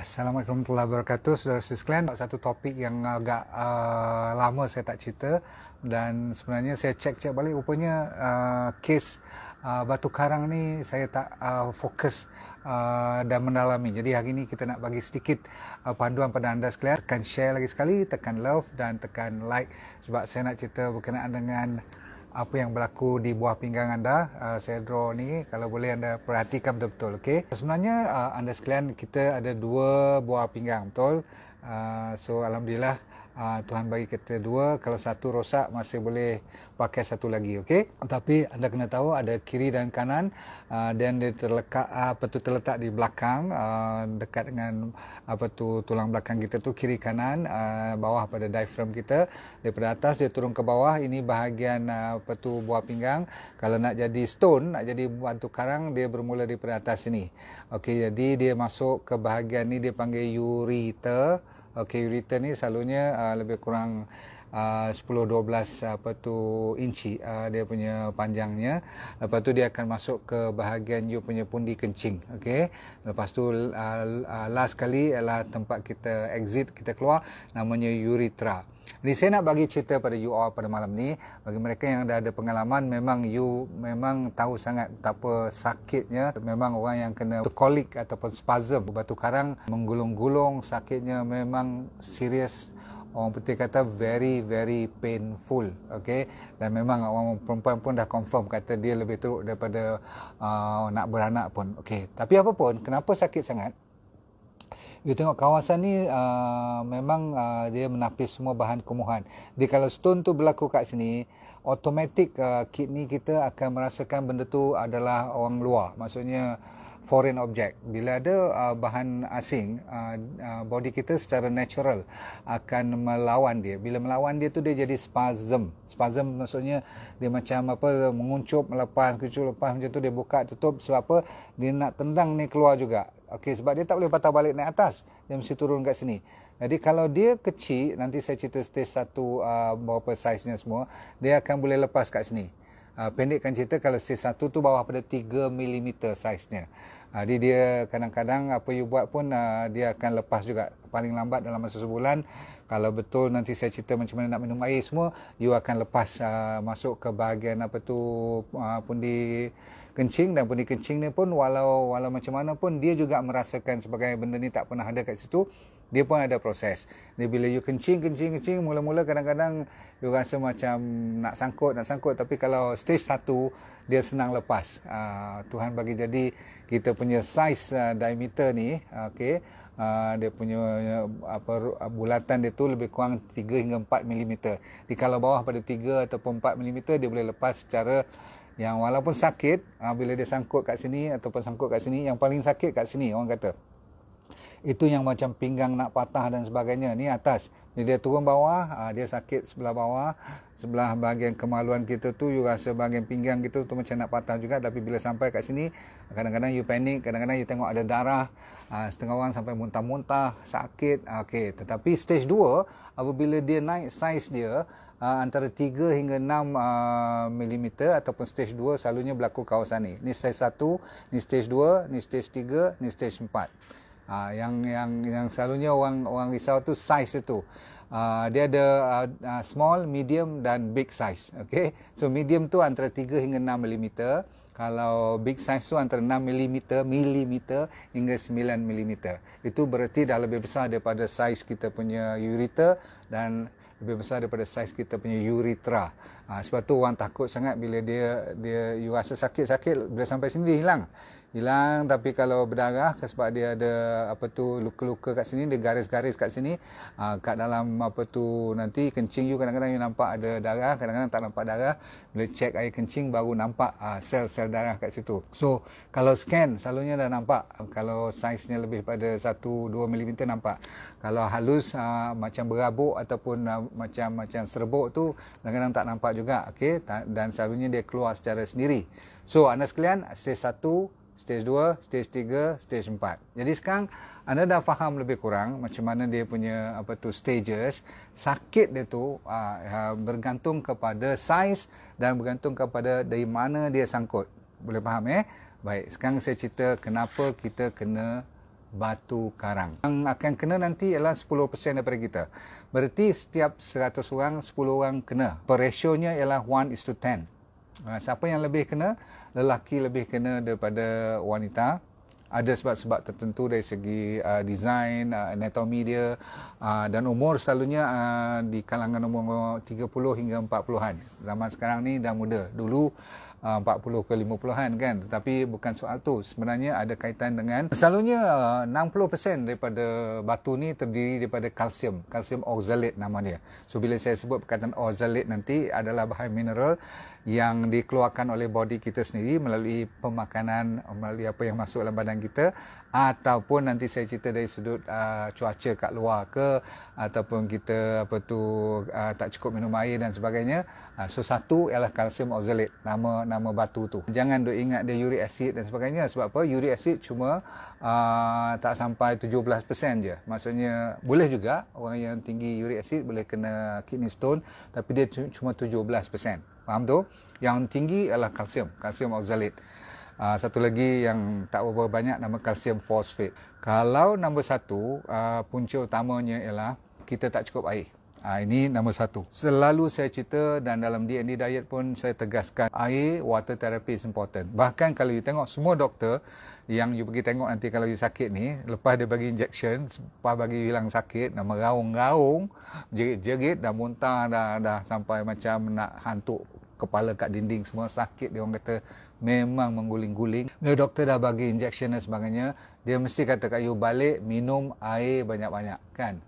Assalamualaikum warahmatullahi wabarakatuh, saudara sekalian. Satu topik yang agak lama saya tak cerita dan sebenarnya saya cek balik rupanya kes batu karang ni saya tak fokus dan mendalami. Jadi hari ini kita nak bagi sedikit panduan pada anda sekalian. Tekan share lagi sekali, tekan love dan tekan like sebab saya nak cerita berkenaan dengan apa yang berlaku di buah pinggang anda. Saya draw ni, kalau boleh anda perhatikan betul-betul, okey. Sebenarnya anda sekalian, kita ada dua buah pinggang, betul. So alhamdulillah Tuhan bagi kita dua. Kalau satu rosak masih boleh pakai satu lagi, okey. Tapi anda kena tahu ada kiri dan kanan, dan dia terletak di belakang, dekat dengan tulang belakang kita tu, kiri kanan, bawah pada diaphragm kita. Daripada atas dia turun ke bawah, ini bahagian buah pinggang. Kalau nak jadi stone, nak jadi batu karang, dia bermula daripada atas sini. Okey, jadi dia masuk ke bahagian ni, dia panggil ureter. Okey, ureter ni selalunya lebih kurang 10-12 inci dia punya panjangnya. Lepas tu dia akan masuk ke bahagian you punya pundi kencing, okey. Lepas tu last kali ialah tempat kita exit, kita keluar, namanya urethra. Jadi saya nak bagi cerita pada you all pada malam ni, bagi mereka yang dah ada pengalaman, memang you memang tahu sangat betapa sakitnya. Memang orang yang kena kolik ataupun spasm batu karang, menggulung-gulung, sakitnya memang serius. Orang putih kata very painful, okey. Dan memang orang perempuan pun dah confirm kata dia lebih teruk daripada nak beranak pun, okey. Tapi apa pun, kenapa sakit sangat? You tengok kawasan ni memang dia menapis semua bahan kumuhan. Jadi kalau stone tu berlaku kat sini, automatik kidney kita akan merasakan benda tu adalah orang luar. Maksudnya foreign object. Bila ada bahan asing, body kita secara natural akan melawan dia. Bila melawan dia tu, dia jadi spasm. Spasm maksudnya dia macam menguncup, melepas, kuncup, lepas macam tu, dia buka, tutup. Sebab apa? Dia nak tendang ni keluar juga. Okey, sebab dia tak boleh patah balik naik atas. Dia mesti turun kat sini. Jadi kalau dia kecil, nanti saya cerita stage 1 berapa saiznya semua, dia akan boleh lepas kat sini. Pendekkan cerita, kalau stage 1 tu bawah pada 3 mm saiznya. Jadi dia kadang-kadang apa you buat pun dia akan lepas juga. Paling lambat dalam masa sebulan. Kalau betul nanti saya cerita macam mana nak minum air semua, you akan lepas masuk ke bahagian pundi kencing. Dan pundi kencing ni pun walau macam mana pun, dia juga merasakan sebagai benda ni tak pernah ada kat situ. Dia pun ada proses. Jadi bila you kencing, mula-mula kadang-kadang you rasa macam nak sangkut. Tapi kalau stage 1, dia senang lepas. Tuhan bagi jadi kita punya size diameter ni, okey, dia punya bulatan dia tu lebih kurang 3 hingga 4 mm. Jadi kalau bawah pada 3 ataupun 4 mm, dia boleh lepas secara yang walaupun sakit. Bila dia sangkut kat sini ataupun sangkut kat sini, yang paling sakit kat sini orang kata. Itu yang macam pinggang nak patah dan sebagainya. Ni atas. Jadi dia turun bawah, dia sakit sebelah bawah. Sebelah bahagian kemaluan kita tu, you rasa bahagian pinggang kita tu macam nak patah juga. Tapi bila sampai kat sini, kadang-kadang you panik, kadang-kadang you tengok ada darah. Setengah orang sampai muntah-muntah, sakit. Okey, tetapi stage 2, apabila dia naik saiz dia, antara 3 hingga 6 mm ataupun stage 2 selalunya berlaku kawasan ni. Ni stage 1, ni stage 2, ni stage 3, ni stage 4. Yang selalunya orang risau tu size itu. Dia ada small, medium dan big size. Okay? So medium tu antara 3 hingga 6 mm. Kalau big size tu antara 6 mm hingga 9 mm. Itu berarti dah lebih besar daripada size kita punya ureter dan lebih besar daripada saiz kita punya urethra. Sebab tu orang takut sangat bila dia you rasa sakit, bila sampai sini dia hilang. Tapi kalau berdarah, sebab dia ada luka-luka kat sini, dia garis-garis kat sini, kat dalam nanti kencing you, kadang-kadang you nampak ada darah, kadang-kadang tak nampak darah. Bila cek air kencing baru nampak sel-sel darah kat situ. So kalau scan selalunya dah nampak. Kalau saiznya lebih pada 1-2 mm nampak. Kalau halus macam berabuk ataupun macam serbuk tu, kadang-kadang tak nampak juga, okey. Dan selalunya dia keluar secara sendiri. So anda sekalian, stage 1, stage 2, stage 3, stage 4. Jadi sekarang anda dah faham lebih kurang macam mana dia punya stages. Sakit dia tu bergantung kepada saiz dan bergantung kepada dari mana dia sangkut. Boleh faham Baik, sekarang saya cerita kenapa kita kena batu karang. Yang akan kena nanti ialah 10% daripada kita. Berarti setiap 100 orang, 10 orang kena. Ratio-nya ialah 1:10. Siapa yang lebih kena? Lelaki lebih kena daripada wanita. Ada sebab-sebab tertentu dari segi design, anatomi dia, dan umur selalunya di kalangan umur 30 hingga 40-an. Zaman sekarang ni dah muda. Dulu 40 ke 50-an kan, tetapi bukan soal tu. Sebenarnya ada kaitan dengan selalunya 60% daripada batu ni terdiri daripada kalsium oxalate nama dia. So bila saya sebut perkataan oxalate nanti adalah bahan mineral yang dikeluarkan oleh body kita sendiri melalui pemakanan, melalui apa yang masuk dalam badan kita, ataupun nanti saya cerita dari sudut cuaca kat luar ke, ataupun kita tak cukup minum air dan sebagainya. So satu ialah kalsium oxalate, nama batu tu. Jangan duk ingat dia uric acid dan sebagainya. Sebab apa? Uric acid cuma tak sampai 17% je. Maksudnya boleh juga orang yang tinggi uric acid boleh kena kidney stone, tapi dia cuma 17%. Faham tu? Yang tinggi ialah kalsium oxalate. Satu lagi yang tak berapa banyak nama kalsium fosfat. Kalau nombor satu, punca utamanya ialah kita tak cukup air. Ini nombor satu. Selalu saya cerita dan dalam D&D diet pun saya tegaskan air, water therapy is important. Bahkan kalau you tengok semua doktor yang you pergi tengok nanti kalau you sakit ni, lepas dia bagi injection, lepas bagi hilang sakit, nak meraung-raung, jerit-jerit, dah muntah, dah sampai macam nak hantuk kepala kat dinding, semua sakit. Dia orang kata memang mengguling-guling. Bila doktor dah bagi injection dan sebagainya, dia mesti kata kat you balik minum air banyak-banyak kan.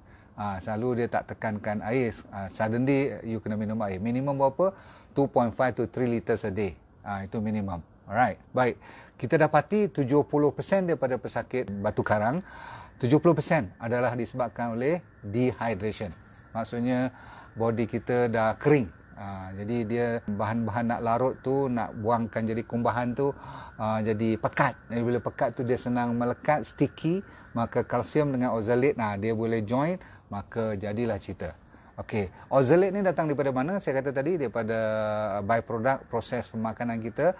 Selalu dia tak tekankan air. Suddenly you kena minum air. Minimum berapa? 2.5 to 3 liters a day. Itu minimum. Alright. Baik. Kita dapati 70% daripada pesakit batu karang, 70% adalah disebabkan oleh dehydration. Maksudnya body kita dah kering. Jadi dia bahan-bahan nak larut tu, nak buangkan jadi kumbahan tu, jadi pekat. Jadi bila pekat tu dia senang melekat, sticky, maka kalsium dengan oxalate dia boleh join, maka jadilah cerita. Okey, oxalate ni datang daripada mana? Saya kata tadi daripada byproduct proses pemakanan kita.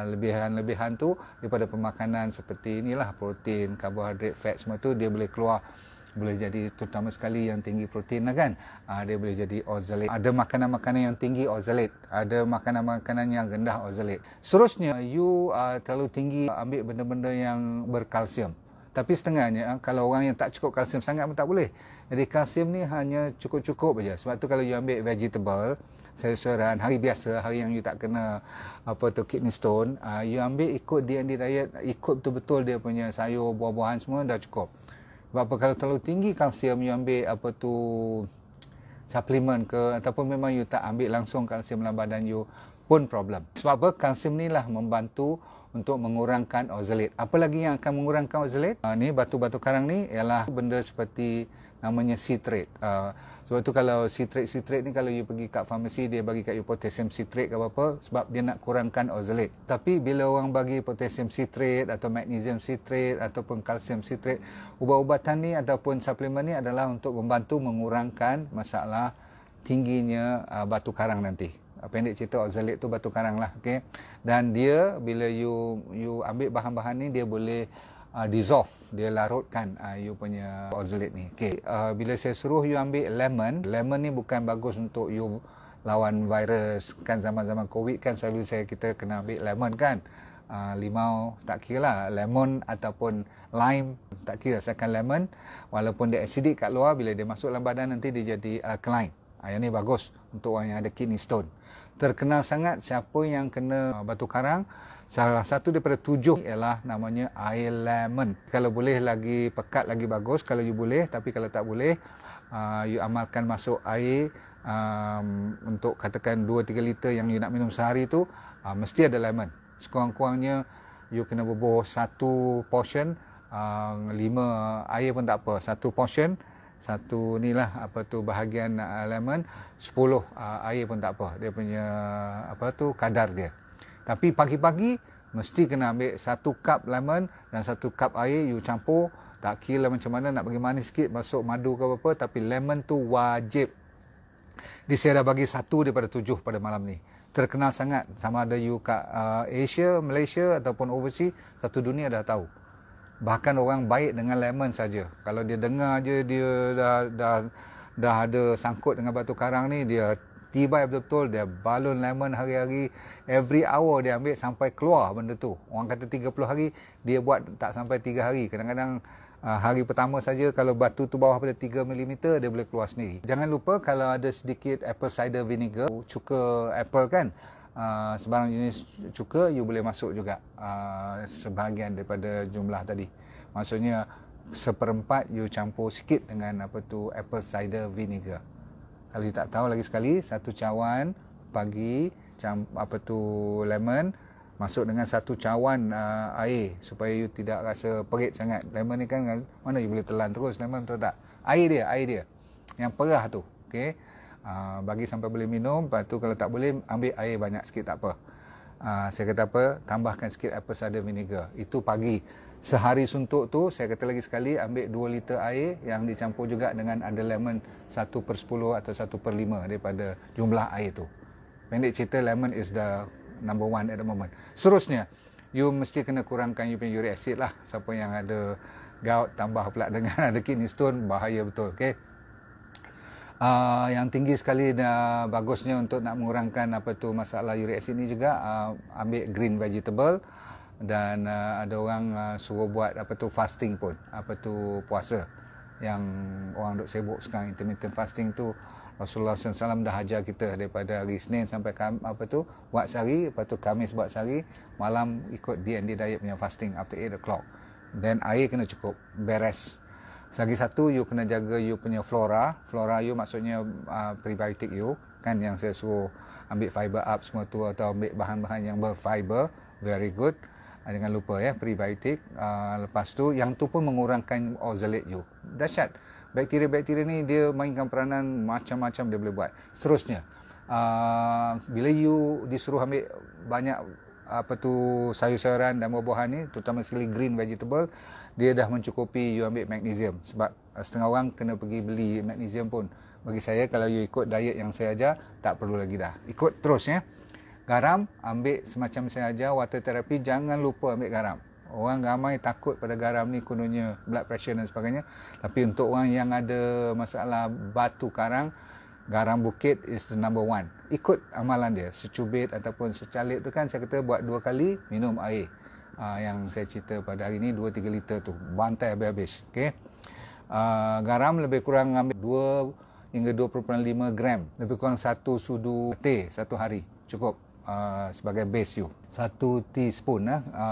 Lebihan-lebihan tu daripada pemakanan seperti inilah, protein, karbohidrat, fat, semua tu dia boleh keluar. Boleh jadi terutama sekali yang tinggi protein lah kan. Dia boleh jadi oxalate. Ada makanan-makanan yang tinggi oxalate, ada makanan-makanan yang rendah oxalate. Seterusnya, you terlalu tinggi ambil benda-benda yang berkalsium. Tapi setengahnya, kalau orang yang tak cukup kalsium sangat pun tak boleh. Jadi kalsium ni hanya cukup-cukup aja. Sebab tu kalau you ambil vegetable, sayur-sayuran, hari biasa, hari yang you tak kena kidney stone, you ambil ikut D&D diet, ikut betul-betul dia punya sayur, buah-buahan semua dah cukup. Sebab apa, kalau terlalu tinggi kalsium, you ambil suplemen ke, ataupun memang you tak ambil langsung kalsium dalam badan you, pun problem. Sebab apa? Kalsium ni lah membantu untuk mengurangkan oxalate. Apa lagi yang akan mengurangkan oxalate? Ni batu-batu karang ni ialah benda seperti namanya citrate. Sebab tu kalau citrate ni kalau you pergi kat farmasi, dia bagi kat you potassium citrate ke apa-apa, sebab dia nak kurangkan oxalate. Tapi bila orang bagi potassium citrate atau magnesium citrate ataupun kalsium citrate, ubat-ubatan ni ataupun suplemen ni adalah untuk membantu mengurangkan masalah tingginya batu karang nanti. Pendek cerita, oxalate tu batu karang lah. Okay? Dan dia bila you ambil bahan-bahan ni, dia boleh dissolve, dia larutkan you punya oxalate ni. Okay. Bila saya suruh you ambil lemon ni bukan bagus untuk you lawan virus. Kan zaman-zaman COVID kan selalu kita kena ambil lemon kan. Limau tak kira lah, lemon ataupun lime tak kira, asalkan lemon walaupun dia acidic kat luar, bila dia masuk dalam badan nanti dia jadi alkaline. Yang ni bagus untuk orang yang ada kidney stone. Terkenal sangat siapa yang kena batu karang, salah satu daripada 7 ialah namanya air lemon. Kalau boleh lagi pekat lagi bagus kalau you boleh, tapi kalau tak boleh, you amalkan masuk air untuk katakan 2-3 liter yang you nak minum sehari tu, mesti ada lemon. Sekurang-kurangnya you kena bubuh 1 portion, 5 air pun tak apa, 1 portion, satu ni lah bahagian lemon, 10 air pun tak apa, dia punya kadar dia. Tapi pagi-pagi mesti kena ambil 1 cup lemon dan 1 cup air, you campur, tak kira macam mana nak bagi manis sikit, masuk madu ke apa-apa, tapi lemon tu wajib. Saya dah bagi 1 daripada 7 pada malam ni. Terkenal sangat, sama ada you kat Asia, Malaysia ataupun overseas, satu dunia dah tahu. Bahkan orang baik dengan lemon saja. Kalau dia dengar je dia dah ada sangkut dengan batu karang ni, dia tibai betul-betul, dia balun lemon hari-hari, every hour dia ambil sampai keluar benda tu. Orang kata 30 hari, dia buat tak sampai 3 hari. Kadang-kadang hari pertama saja kalau batu tu bawah pada 3 mm, dia boleh keluar sendiri. Jangan lupa kalau ada sedikit apple cider vinegar, cuka apple kan, sebarang jenis cuka, you boleh masuk juga sebahagian daripada jumlah tadi. Maksudnya 1/4 you campur sikit dengan apple cider vinegar. Kalau you tak tahu lagi sekali, 1 cawan pagi lemon masuk dengan 1 cawan air supaya you tidak rasa perit sangat. Lemon ni kan mana you boleh telan terus lemon, betul tak? Air dia yang perah tu, okey. Bagi sampai boleh minum. Lepas tu kalau tak boleh, ambil air banyak sikit, tak apa. Saya kata apa, tambahkan sikit apple cider vinegar. Itu pagi. Sehari suntuk tu, saya kata lagi sekali, ambil 2 liter air yang dicampur juga dengan ada lemon 1/10 atau 1/5 daripada jumlah air tu. Pendek cerita, lemon is the number one at the moment. Seterusnya, you mesti kena kurangkan you punya uric acid lah. Siapa yang ada gout tambah pula dengan ada kidney stone, bahaya betul, okey. Yang tinggi sekali bagusnya untuk nak mengurangkan masalah uric acid ni juga, ambil green vegetable. Dan ada orang suruh buat fasting pun, puasa yang orang duk sibuk sekarang, intermittent fasting tu. Rasulullah SAW dah ajar kita daripada hari Isnin sampai buat sehari, lepas tu Khamis buat sehari, malam ikut DND diet punya fasting after 8 o'clock. Dan air kena cukup, beres. Lagi satu, you kena jaga you punya flora you, maksudnya prebiotic you kan, yang saya suruh ambil fiber up semua tu, atau ambil bahan-bahan yang berfiber, very good. Jangan lupa ya, prebiotik. Lepas tu, yang tu pun mengurangkan oxalate you. Dahsyat. Bakteria-bakteria ni dia mainkan peranan macam-macam dia boleh buat. Seterusnya, bila you disuruh ambil banyak sayur-sayuran dan buah-buahan ni, terutama sekali green vegetable, dia dah mencukupi you ambil magnesium. Sebab setengah orang kena pergi beli magnesium pun. Bagi saya, kalau you ikut diet yang saya ajar, tak perlu lagi dah. Ikut terus ya. Garam, ambil semacam saya ajar, water therapy, jangan lupa ambil garam. Orang ramai takut pada garam ni, kononnya blood pressure dan sebagainya. Tapi untuk orang yang ada masalah batu karang, garam bukit is the number one. Ikut amalan dia, secubit ataupun secalit tu kan, saya kata buat 2 kali, minum air. Yang saya cerita pada hari ni, 2-3 liter tu, bantai habis-habis. Okay? Garam lebih kurang ambil 2 hingga 2.5 gram. Lebih kurang 1 sudu teh 1 hari, cukup. Sebagai base you 1 teaspoon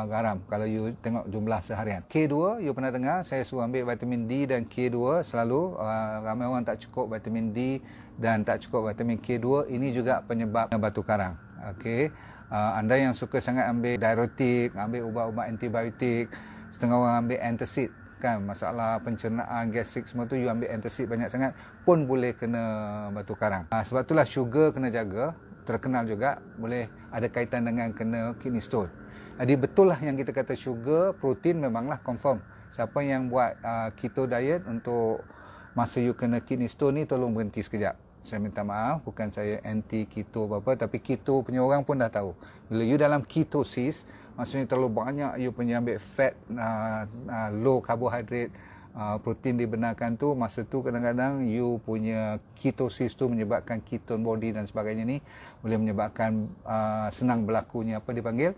garam kalau you tengok jumlah seharian. K2 you pernah dengar, saya suruh ambil vitamin D dan K2 selalu. Ramai orang tak cukup vitamin D dan tak cukup vitamin K2, ini juga penyebab batu karang. Okey, anda yang suka sangat ambil diuretik, ambil ubat-ubat antibiotik, setengah orang ambil antacid kan, masalah pencernaan, gastrik semua tu, you ambil antacid banyak sangat pun boleh kena batu karang. Sebab itulah sugar kena jaga. Terkenal juga boleh ada kaitan dengan kena kidney stone. Jadi betul lah yang kita kata sugar, protein memanglah confirm. Siapa yang buat keto diet untuk masa you kena kidney stone ni, tolong berhenti sekejap. Saya minta maaf, bukan saya anti keto apa-apa, tapi keto punya orang pun dah tahu. Bila you dalam ketosis, maksudnya terlalu banyak you punya ambil fat, low carbohydrate, protein dibenarkan tu, masa tu kadang-kadang you punya ketosis tu menyebabkan ketone body dan sebagainya ni, boleh menyebabkan senang berlakunya apa dipanggil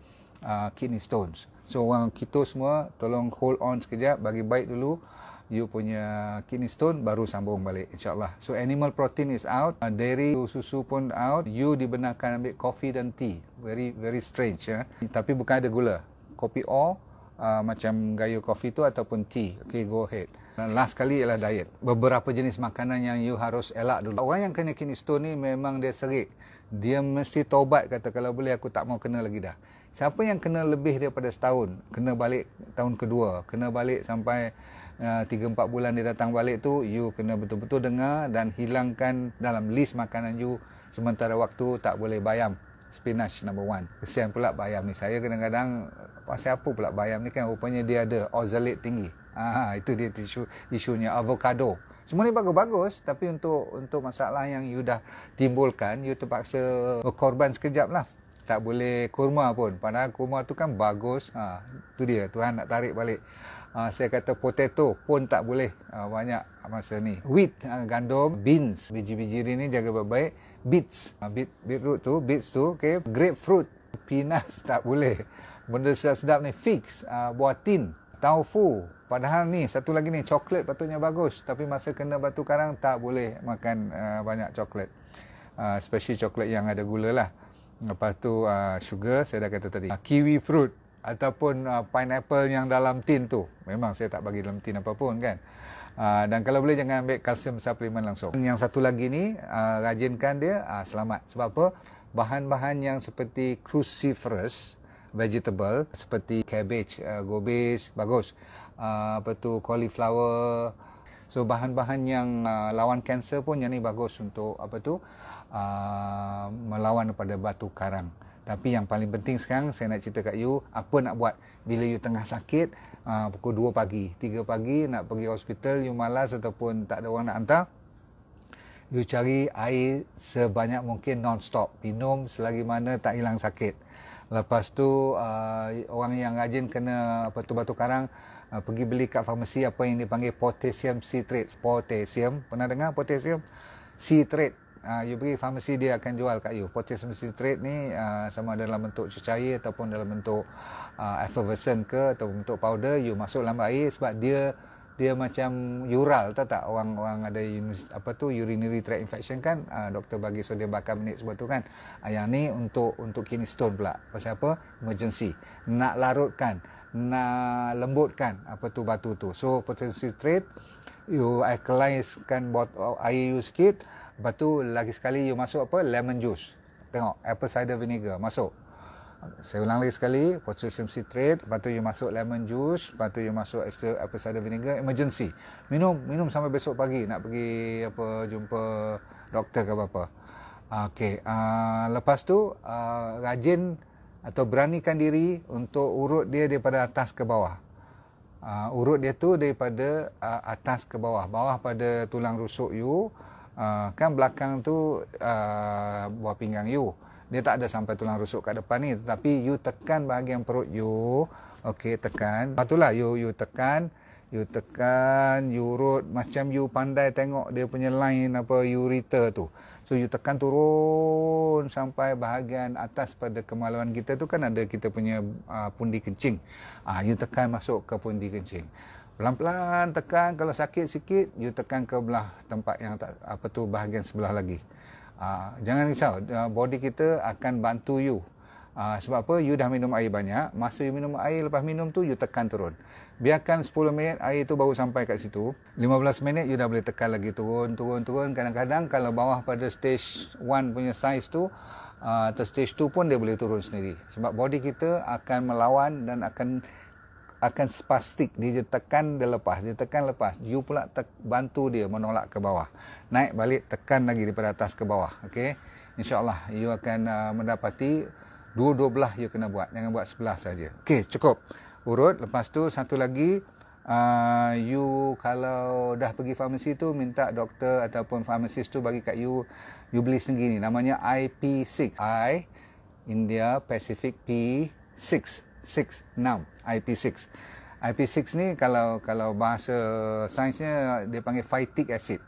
kidney stones. So orang keto semua tolong hold on sekejap, bagi baik dulu you punya kidney stone, baru sambung balik insyaAllah. So animal protein is out, dairy, susu pun out, you dibenarkan ambil coffee dan tea. Very very strange ya. Tapi bukan ada gula. Kopi macam gaya kopi tu ataupun tea. Okay, go ahead. Dan last kali ialah diet. Beberapa jenis makanan yang you harus elak dulu. Orang yang kena kidney stone ni memang dia serik. Dia mesti taubat, kata kalau boleh aku tak mau kena lagi dah. Siapa yang kena lebih daripada setahun, kena balik tahun kedua, kena balik sampai 3-4 bulan dia datang balik tu, you kena betul-betul dengar dan hilangkan dalam list makanan you sementara waktu. Tak boleh bayam. Spinach number 1. Kesian pula bayam ni. Saya kadang-kadang, pasal apa pula bayam ni kan, rupanya dia ada oxalate tinggi. Itu dia isunya. Avocado. Semua ni bagus-bagus, tapi untuk masalah yang you dah timbulkan, you terpaksa berkorban sekejap lah. Tak boleh kurma pun. Padahal kurma tu kan bagus. Tu dia, Tuhan nak tarik balik Saya kata potato pun tak boleh banyak masa ni. Wheat, gandum, beans, biji-biji ni jaga baik-baik. Beets, beetroot tu, beets tu, okay. Grapefruit, peanuts tak boleh. Benda sedap-sedap ni, figs, buah tin, tofu. Padahal ni, satu lagi ni, coklat patutnya bagus. Tapi masa kena batu karang, tak boleh makan banyak coklat. Especially coklat yang ada gula lah. Lepas tu sugar, saya dah kata tadi. Kiwi fruit ataupun pineapple yang dalam tin tu. Memang saya tak bagi dalam tin apapun kan. Dan kalau boleh jangan ambil kalsium suplemen langsung. Yang satu lagi ni, rajinkan dia, selamat. Sebab apa? Bahan-bahan yang seperti cruciferous vegetable seperti cabbage, gobis, bagus. Apa tu, cauliflower. So bahan-bahan yang lawan kanser pun yang ni bagus untuk apa tu? Melawan daripada batu karang. Tapi yang paling penting sekarang saya nak cerita kat you, apa nak buat bila you tengah sakit, pukul 2 pagi, 3 pagi nak pergi hospital, you malas ataupun tak ada orang nak hantar, you cari air sebanyak mungkin non-stop. Minum selagi mana tak hilang sakit. Lepas tu orang yang rajin kena apa tu batu karang, pergi beli kat farmasi apa yang dipanggil potassium citrate. Potassium, pernah dengar potassium citrate? You pergi farmasi, dia akan jual kat you. Potassium citrate ni sama ada dalam bentuk cecair ataupun dalam bentuk effervescent ke atau bentuk powder. You masuk dalam air sebab dia macam ural, tahu tak? Orang ada apa tu urinary tract infection kan, doktor bagi sodium bicarbonate sebab tu kan. Yang ni untuk kidney stone pula. Pasal apa? Emergency. Nak larutkan, nak lembutkan apa tu batu tu. So potassium citrate, you alkalizekan air you sikit. Lepas tu lagi sekali you masuk apa? Lemon juice. Tengok, apple cider vinegar masuk. Saya ulang lagi sekali, potassium citrate, lepas tu you masuk lemon juice, lepas tu you masuk extra apple cider vinegar, emergency. Minum sampai besok pagi nak pergi jumpa doktor ke apa-apa. Okey, lepas tu rajin atau beranikan diri untuk urut dia daripada atas ke bawah. Urut dia tu daripada atas ke bawah, bawah pada tulang rusuk you. Kan belakang tu buah pinggang you, dia tak ada sampai tulang rusuk kat depan ni, tetapi you tekan bahagian perut you. Okey, tekan. Lepas tu lah you tekan, you urut macam you pandai tengok dia punya line apa ureter tu. So you tekan turun sampai bahagian atas pada kemaluan kita tu kan ada kita punya pundi kencing. You tekan masuk ke pundi kencing. Pelan-pelan tekan, kalau sakit sikit, you tekan ke belah tempat yang tak apa tu bahagian sebelah lagi. Jangan risau, body kita akan bantu you. Sebab apa? You dah minum air banyak, masa you minum air, lepas minum tu you tekan turun. Biarkan 10 minit air tu baru sampai kat situ. 15 minit you dah boleh tekan lagi turun. Kadang-kadang kalau bawah pada stage 1 punya size tu, atau stage 2 pun dia boleh turun sendiri. Sebab body kita akan melawan dan akan spastik. Dia tekan, dia lepas. Dia tekan, lepas. You pula bantu dia menolak ke bawah. Naik balik, tekan lagi daripada atas ke bawah. Okey. InsyaAllah, you akan mendapati dua-dua belah you kena buat. Jangan buat sebelah saja. Okey, cukup. Urut. Lepas tu, satu lagi, you kalau dah pergi farmasi tu, minta doktor ataupun farmasis tu bagi kat you beli sendiri ni. Namanya IP6. I, India, Pacific, P6. 6 IP6. IP6 ni kalau bahasa sainsnya dia panggil phytic acid.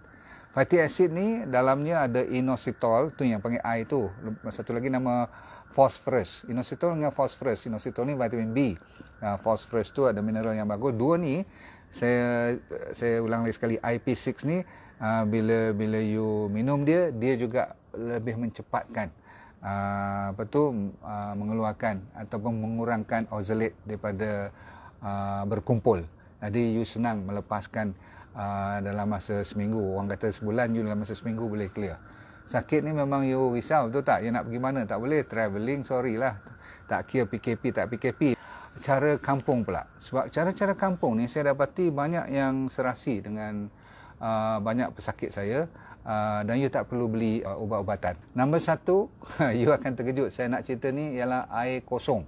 Phytic acid ni dalamnya ada inositol, tu yang panggil I tu. Satu lagi nama phosphorus. Inositol dengan phosphorus. Inositol ni vitamin B. Phosphorus tu ada mineral yang bagus. Dua ni saya ulang lagi sekali, IP6 ni bila you minum dia juga lebih mencepatkan mengeluarkan ataupun mengurangkan oxalate daripada berkumpul. Jadi you senang melepaskan dalam masa seminggu. Orang kata sebulan, you dalam masa seminggu boleh clear. Sakit ni memang you risau, betul tak? You nak pergi mana? Tak boleh. Travelling, sorry lah. Tak kira PKP, tak PKP. Cara kampung pula. Sebab cara-cara kampung ni saya dapati banyak yang serasi dengan banyak pesakit saya. Dan you tak perlu beli ubat-ubatan. Nombor satu, you akan terkejut. Saya nak cerita ni ialah air kosong.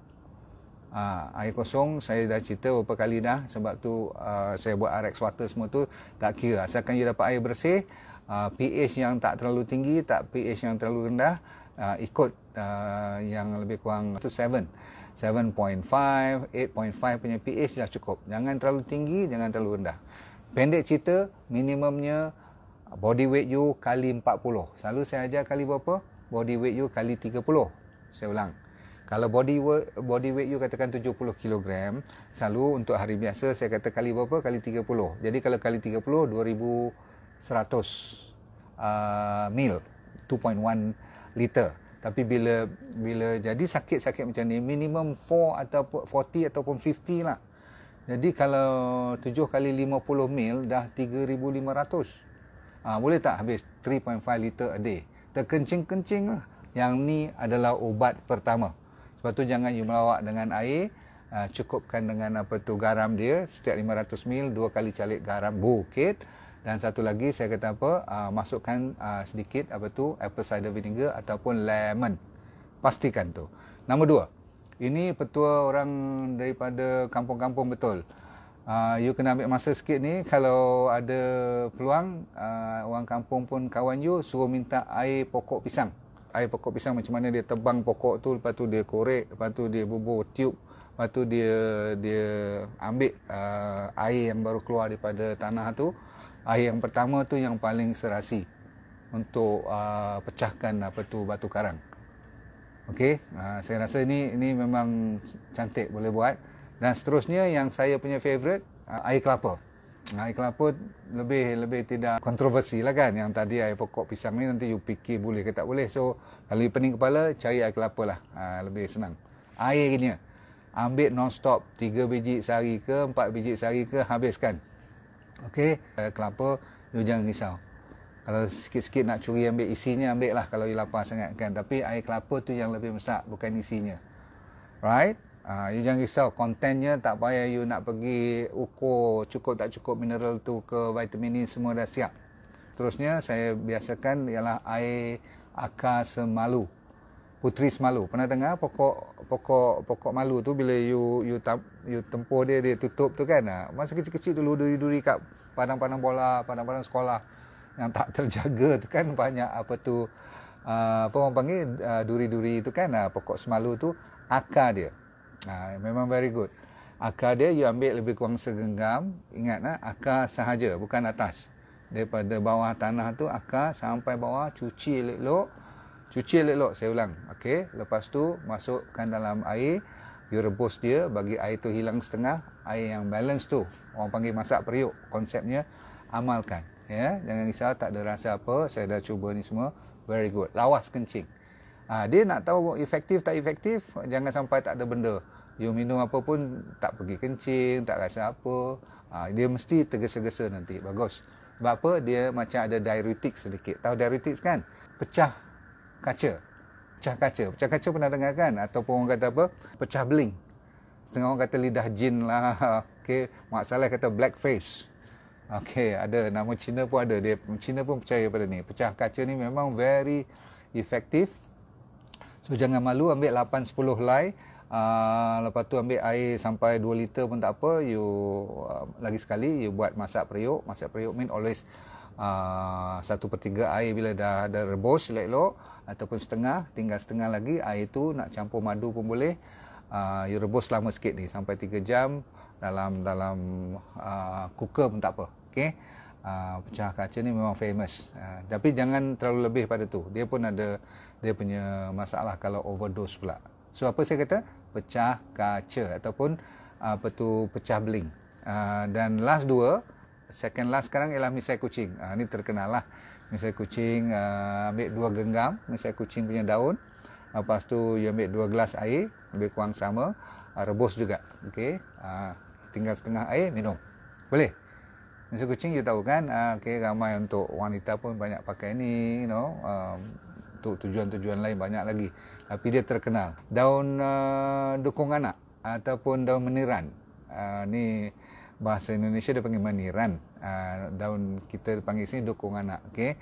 Air kosong saya dah cerita beberapa kali dah. Sebab tu saya buat RX water semua tu tak kira. Asalkan you dapat air bersih, pH yang tak terlalu tinggi, tak pH yang terlalu rendah, ikut yang lebih kurang 7. 7.5, 8.5 punya pH dah cukup. Jangan terlalu tinggi, jangan terlalu rendah. Pendek cerita, minimumnya body weight you kali 40. Selalu saya ajar kali berapa? Body weight you kali 30. Saya ulang. Kalau body weight you katakan 70 kg, selalu untuk hari biasa saya kata kali berapa? Kali 30. Jadi kalau kali 30, 2100 mil, 2.1 liter. Tapi bila jadi sakit-sakit macam ni, minimum 4 atau 40 ataupun 50 lah. Jadi kalau 7 kali 50 mil dah 3500. Boleh tak habis 3.5 liter a day? Terkencing-kencing lah. Yang ni adalah ubat pertama. Sebab tu jangan you melawak dengan air. Cukupkan dengan garam dia. Setiap 500 mil, 2 kali calik garam bukit. Dan satu lagi saya kata masukkan sedikit apple cider vinegar ataupun lemon. Pastikan tu. Nombor 2. Ini petua orang daripada kampung-kampung betul. You kena ambil masa sikit ni. Kalau ada peluang, orang kampung pun kawan you, suruh minta air pokok pisang. Air pokok pisang macam mana dia tebang pokok tu, lepas tu dia korek, lepas tu dia bubur tiup, lepas tu dia ambil air yang baru keluar daripada tanah tu. Air yang pertama tu yang paling serasi untuk pecahkan batu karang. Okey, saya rasa ini memang cantik, boleh buat. Dan seterusnya yang saya punya favorite, air kelapa. Air kelapa lebih tidak kontroversi lah kan. Yang tadi air pokok pisang ni nanti you fikir boleh ke tak boleh. So kalau you pening kepala, cari air kelapa lah. Lebih senang. Air gini, ambil non-stop 3 biji sehari ke 4 biji sehari ke, habiskan. Okey, air kelapa you jangan risau. Kalau sikit-sikit nak curi ambil isinya, ambil lah kalau you lapar sangat kan. Tapi air kelapa tu yang lebih besar, bukan isinya. Right? You jangan risau, kontennya tak payah you nak pergi ukur cukup tak cukup mineral tu ke vitamin ni, semua dah siap. Terusnya saya biasakan ialah air akar semalu, puteri semalu. Pernah dengar pokok malu tu bila you tempur dia tutup tu kan. Masa kecil-kecil dulu duri-duri kat padang-padang bola, padang-padang sekolah yang tak terjaga tu kan, banyak apa orang panggil duri-duri tu kan. Pokok semalu tu akar dia. Memang very good. Akar dia you ambil lebih kurang segenggam. Ingat akar sahaja, bukan atas. Daripada bawah tanah tu akar sampai bawah, cuci elok-elok. Saya ulang. Okey, lepas tu masukkan dalam air, you rebus dia bagi air tu hilang setengah. Air yang balance tu, orang panggil masak periuk. Konsepnya amalkan, ya. Jangan risau tak ada rasa apa. Saya dah cuba ni semua. Very good. Lawas kencing. Dia nak tahu efektif tak efektif, jangan sampai tak ada benda. You minum apa pun tak pergi kencing, tak rasa apa. Dia mesti tergesa-gesa nanti. Bagus. Sebab apa? Dia macam ada diuretik sedikit. Tahu diuretik kan? Pecah kaca. Pecah kaca pernah dengar kan? Ataupun orang kata apa? Pecah beling. Setengah orang kata lidah jin lah. Okay. Mak Saleh kata black face. Okay, ada. Nama Cina pun ada. Cina pun percaya pada ni. Pecah kaca ni memang very efektif. So jangan malu, ambil 8-10 helai. Lepas tu ambil air sampai 2 liter pun tak apa. You lagi sekali you buat masak periuk. Masak periuk mean always 1/3 air bila dah rebus elok-elok, ataupun setengah, tinggal setengah lagi. Air tu nak campur madu pun boleh. You rebus lama sikit ni sampai 3 jam dalam cooker pun tak apa. Okey. Pecah kaca ni memang famous. Tapi jangan terlalu lebih pada tu. Dia pun ada dia punya masalah kalau overdose pula. So apa saya kata? Pecah kaca ataupun pecah beling. Dan last 2, second last sekarang ialah misai kucing. Ni terkenal lah. Misai kucing, ambil 2 genggam misai kucing punya daun. Lepas tu you ambil 2 gelas air, lebih kurang sama. Rebus juga. Okey. Tinggal setengah air, minum. Boleh? Misai kucing you tahu kan? Okey, ramai untuk wanita pun banyak pakai ni, untuk tujuan-tujuan lain banyak lagi. Tapi dia terkenal. Daun dukung anak ataupun daun meniran. Ni bahasa Indonesia dia panggil meniran. Daun kita panggil sini dukung anak. Okey.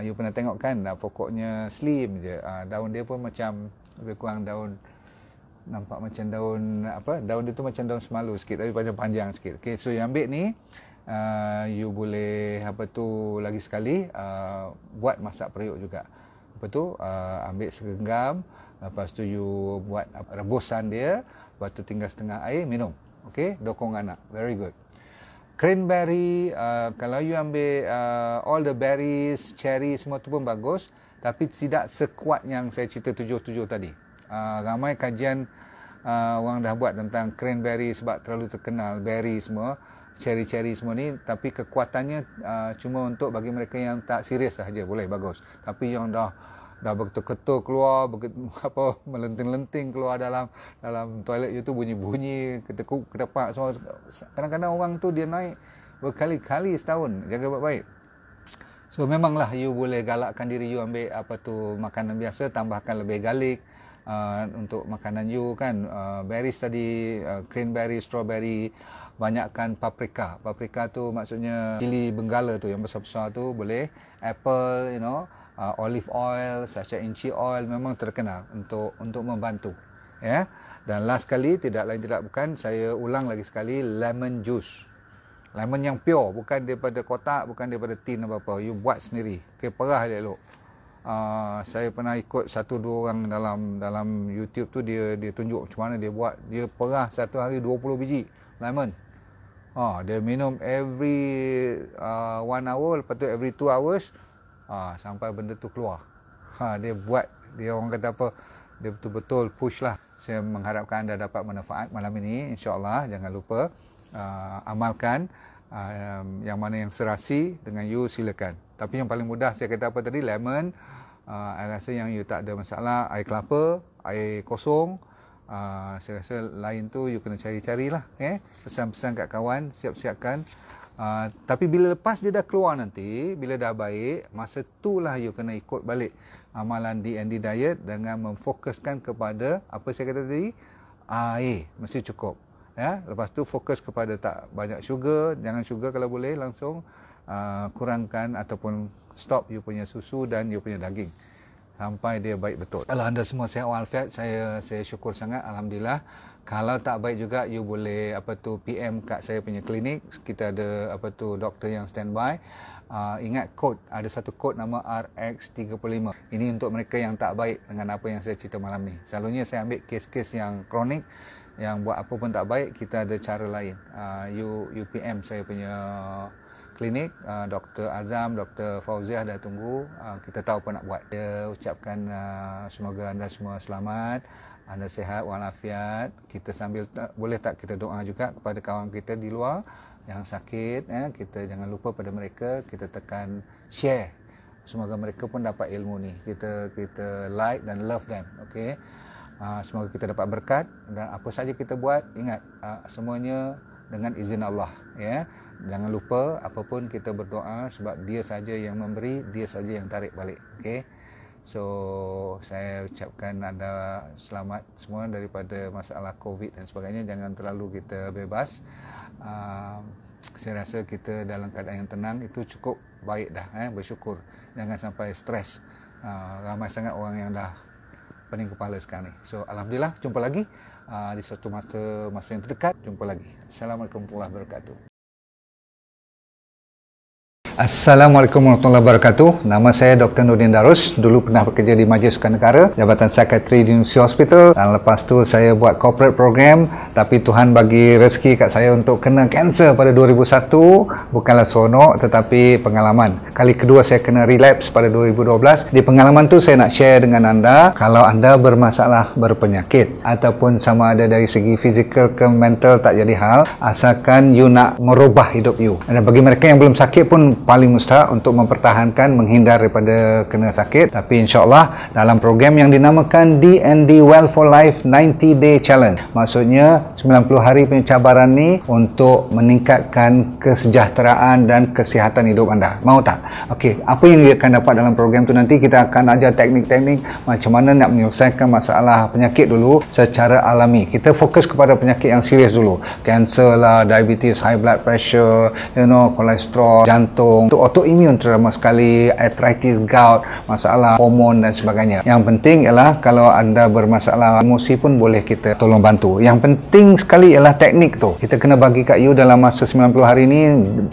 You pernah tengok kan pokoknya slim je. Daun dia pun macam lebih kurang daun, nampak macam daun daun dia tu macam daun semalu sikit tapi panjang-panjang sikit. Okey, so you ambil ni, you boleh lagi sekali buat masak periuk juga. Ambil segenggam, Lepas tu you buat rebusan dia, lepas tu tinggal setengah air, minum. Okey, dokong anak. Very good. Cranberry, kalau you ambil all the berries, cherry semua tu pun bagus, tapi tidak sekuat yang saya cerita 7 tadi. Ramai kajian orang dah buat tentang cranberry sebab terlalu terkenal, berry semua, cherry semua ni, tapi kekuatannya cuma untuk bagi mereka yang tak serius sahaja, boleh bagus. Tapi yang dah berketul-ketul keluar, melenting-lenting keluar dalam toilet itu, bunyi-bunyi, ketekuk, kedepak semua. Kadang-kadang orang tu dia naik berkali-kali setahun. Jaga baik-baik. So memanglah you boleh galakkan diri you ambil makanan biasa, tambahkan lebih garlic untuk makanan you kan. Berries tadi, cranberry, strawberry, banyakkan paprika. Paprika tu maksudnya cili benggala tu yang besar-besar tu boleh. Apple, olive oil, sachet oil memang terkenal untuk membantu, ya. Dan last kali, tidak lain tidak bukan, saya ulang lagi sekali, lemon juice. Lemon yang pure, bukan daripada kotak, bukan daripada tin apa-apa. You buat sendiri. Okey, perah dia elok. Saya pernah ikut 1-2 orang dalam YouTube tu, dia tunjuk macam mana dia buat. Dia perah satu hari 20 biji lemon. Dia minum every 1 hour, lepas tu every 2 hours. Sampai benda tu keluar. Dia buat, dia orang kata apa, dia betul-betul push lah. Saya mengharapkan anda dapat manfaat malam ini, insyaAllah. Jangan lupa amalkan yang mana yang serasi dengan you, silakan. Tapi yang paling mudah saya kata apa tadi, lemon, saya rasa yang you tak ada masalah, air kelapa, air kosong, saya rasa lain tu you kena cari-carilah, pesan-pesan kat kawan, siap-siapkan. Tapi bila lepas dia dah keluar nanti, bila dah baik, masa itulah you kena ikut balik amalan DND diet dengan memfokuskan kepada apa saya kata tadi, air mesti cukup, ya. Lepas tu fokus kepada tak banyak sugar, jangan sugar kalau boleh langsung kurangkan ataupun stop you punya susu dan you punya daging sampai dia baik betul. Kalau anda semua sihat walafiat, saya syukur sangat, alhamdulillah. Kalau tak baik juga, you boleh PM kat saya punya klinik. Kita ada doktor yang standby. Ingat kod, ada satu kod nama RX35. Ini untuk mereka yang tak baik dengan apa yang saya cerita malam ni. Selalunya saya ambil kes-kes yang kronik, yang buat apa pun tak baik, kita ada cara lain. You PM saya punya klinik, Dr. Azam, Dr. Fauziah dah tunggu. Kita tahu apa nak buat. Saya ucapkan semoga anda semua selamat, anda sihat walafiat. Kita sambil boleh tak kita doa juga kepada kawan kita di luar yang sakit, kita jangan lupa pada mereka, kita tekan share, semoga mereka pun dapat ilmu ni. Kita like dan love them, okey. Semoga kita dapat berkat, dan apa saja kita buat, ingat semuanya dengan izin Allah, ya. Jangan lupa apapun kita berdoa, sebab dia saja yang memberi, dia saja yang tarik balik, okey. So saya ucapkan anda selamat semua daripada masalah COVID dan sebagainya. Jangan terlalu kita bebas. Saya rasa kita dalam keadaan yang tenang itu cukup baik dah, bersyukur. Jangan sampai stres. Ramai sangat orang yang dah pening kepala sekarang ni. So alhamdulillah, jumpa lagi di suatu masa yang terdekat. Jumpa lagi. Assalamualaikum warahmatullahi wabarakatuh. Assalamualaikum warahmatullahi wabarakatuh. Nama saya Dr. Nurdin Darus. Dulu pernah bekerja di Majlis Sukan Negara, Jabatan Psikiatri di University Hospital, dan lepas tu saya buat corporate program. Tapi Tuhan bagi rezeki kat saya untuk kena kanser pada 2001. Bukanlah seronok, tetapi pengalaman. Kali kedua saya kena relapse pada 2012. Di pengalaman tu saya nak share dengan anda, kalau anda bermasalah berpenyakit ataupun sama ada dari segi fizikal ke mental, tak jadi hal, asalkan you nak merubah hidup you. Dan bagi mereka yang belum sakit pun paling mustahak untuk mempertahankan, menghindar daripada kena sakit. Tapi insyaAllah dalam program yang dinamakan DND Well for Life 90 Day Challenge, maksudnya 90 hari punya cabaran ni untuk meningkatkan kesejahteraan dan kesihatan hidup anda. Mau tak? Okey, apa yang dia akan dapat dalam program tu, nanti kita akan ajar teknik-teknik macam mana nak menyelesaikan masalah penyakit dulu secara alami. Kita fokus kepada penyakit yang serius dulu, kanser lah, diabetes, high blood pressure, kolesterol, jantung, jantung, untuk autoimmune terutama sekali, arthritis, gout, masalah hormon dan sebagainya. Yang penting ialah kalau anda bermasalah emosi pun boleh kita tolong bantu. Yang penting sekali ialah teknik tu. Kita kena bagi kat you dalam masa 90 hari ni,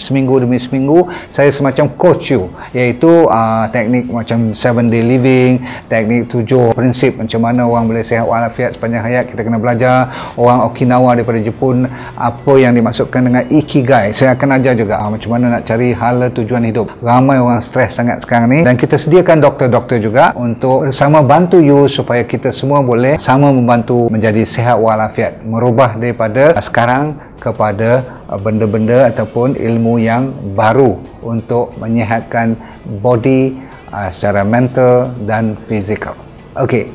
seminggu demi seminggu, saya semacam coach you, iaitu teknik macam 7 day living, teknik 7 prinsip macam mana orang boleh sihat walafiat sepanjang hayat. Kita kena belajar. Orang Okinawa daripada Jepun, apa yang dimaksudkan dengan ikigai, saya akan ajar juga macam mana nak cari hala tujuan hidup. Ramai orang stres sangat sekarang ni, dan kita sediakan doktor-doktor juga untuk bersama bantu you supaya kita semua boleh sama membantu menjadi sihat walafiat, merubah daripada sekarang kepada benda-benda ataupun ilmu yang baru untuk menyihatkan body secara mental dan fizikal. Okey,